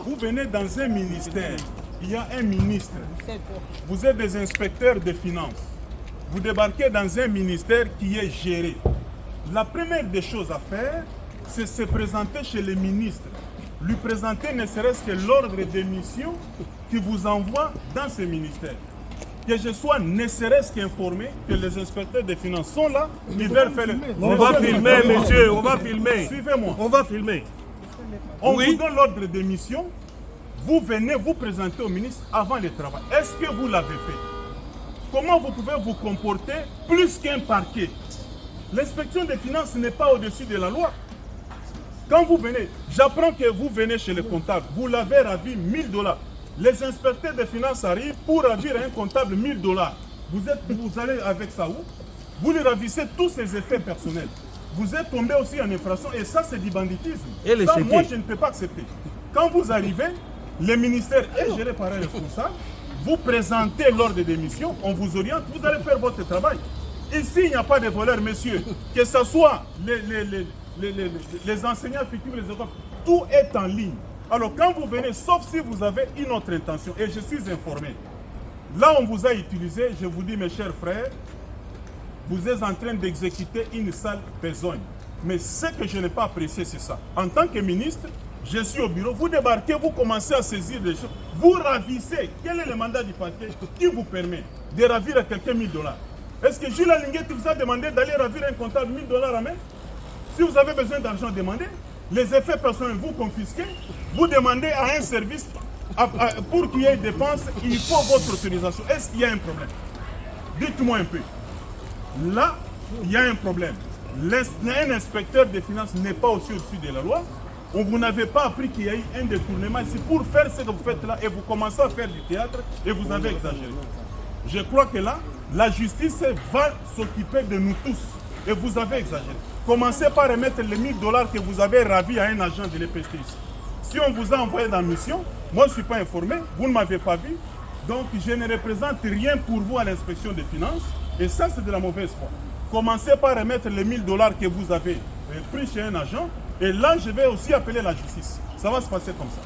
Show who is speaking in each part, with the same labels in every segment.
Speaker 1: Vous venez dans un ministère, il y a un ministre. Vous êtes des inspecteurs des finances. Vous débarquez dans un ministère qui est géré. La première des choses à faire, c'est se présenter chez le ministre. Lui présenter ne serait-ce que l'ordre des missions qui vous envoie dans ce ministère. Que je sois ne serait-ce qu'informé que les inspecteurs des finances sont là, ils veulent faire...
Speaker 2: On va filmer, monsieur, on va filmer.
Speaker 1: Suivez-moi.
Speaker 2: On va filmer.
Speaker 1: On vous donne l'ordre des missions, vous venez vous présenter au ministre avant le travail. Est-ce que vous l'avez fait? Comment vous pouvez vous comporter plus qu'un parquet? L'inspection des finances n'est pas au-dessus de la loi. Quand vous venez, j'apprends que vous venez chez le comptable, vous l'avez ravi 1000 $. Les inspecteurs des finances arrivent pour ravir un comptable 1000 $. Vous allez avec ça où? Vous lui ravissez tous ses effets personnels. Vous êtes tombé aussi en infraction et ça c'est du banditisme.
Speaker 2: Et
Speaker 1: ça, moi je ne peux pas accepter. Quand vous arrivez, le ministère est géré par un responsable, vous présentez l'ordre des missions, on vous oriente, vous allez faire votre travail. Ici il n'y a pas de voleurs, messieurs, que ce soit les enseignants fictifs, les écoles, tout est en ligne. Alors quand vous venez, sauf si vous avez une autre intention, et je suis informé, là on vous a utilisé, je vous dis mes chers frères, vous êtes en train d'exécuter une sale besogne. Mais ce que je n'ai pas apprécié, c'est ça. En tant que ministre, je suis au bureau, vous débarquez, vous commencez à saisir des choses, vous ravissez. Quel est le mandat du parquet qui vous permet de ravir à quelqu'un 1000 $? Est-ce que Jules Alinguet vous a demandé d'aller ravir un comptable 1000 $ à main? Si vous avez besoin d'argent, demandez. Les effets personnels, vous confisquez. Vous demandez à un service, pour qu'il y ait dépenses, il faut votre autorisation. Est-ce qu'il y a un problème? Dites-moi un peu. Là, il y a un problème. Un inspecteur des finances n'est pas aussi au-dessus de la loi. Vous n'avez pas appris qu'il y a eu un détournement ici pour faire ce que vous faites là et vous commencez à faire du théâtre et vous avez exagéré. Je crois que là, la justice va s'occuper de nous tous et vous avez exagéré. Commencez par remettre les 1000 $ que vous avez ravis à un agent de l'EPST ici. Si on vous a envoyé dans la mission, moi je ne suis pas informé, vous ne m'avez pas vu, donc je ne représente rien pour vous à l'inspection des finances et ça c'est de la mauvaise foi. Commencez par remettre les 1000 $ que vous avez pris chez un agent et là je vais aussi appeler la justice. Ça va se passer comme ça.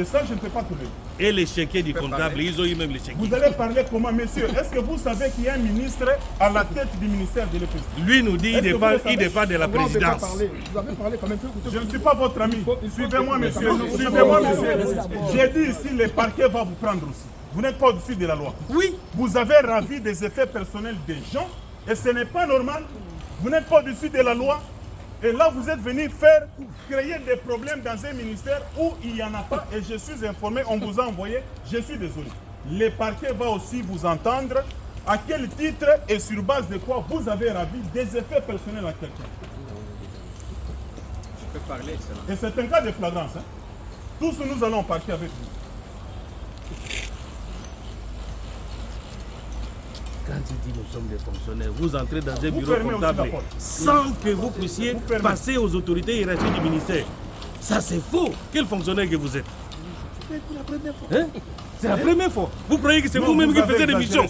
Speaker 1: Et ça je ne peux pas trouver.
Speaker 2: Et les chéquiers du comptable, ils ont eu même les chéquiers.
Speaker 1: Vous allez parler comment, messieurs? Est-ce que vous savez qu'il y a un ministre à la tête du ministère de l'EPST?
Speaker 2: Lui nous dit qu'il dépend de la présidence.
Speaker 3: Vous avez parlé quand même.
Speaker 1: Je ne suis pas votre ami. Suivez-moi, monsieur. Suivez-moi, monsieur. J'ai dit ici, le parquet va vous prendre aussi. Vous n'êtes pas au-dessus de la loi.
Speaker 2: Oui.
Speaker 1: Vous avez ravi des effets personnels des gens et ce n'est pas normal. Vous n'êtes pas au-dessus de la loi. Et là, vous êtes venu créer des problèmes dans un ministère où il n'y en a pas. Et je suis informé, on vous a envoyé. Je suis désolé. Le parquet va aussi vous entendre. À quel titre et sur base de quoi vous avez ravi des effets personnels à quelqu'un?
Speaker 4: Je peux parler, excellent.
Speaker 1: Et c'est un cas de flagrance. Hein? Tous nous allons parquer avec vous.
Speaker 2: Quand il dit nous sommes des fonctionnaires, vous entrez dans un bureau comptable sans que vous puissiez passer aux autorités hiérarchiques du ministère. Ça c'est faux. Quel fonctionnaire que vous êtes? C'est la première fois. Hein? C'est la première fois. Vous croyez que c'est vous-même qui faites des missions?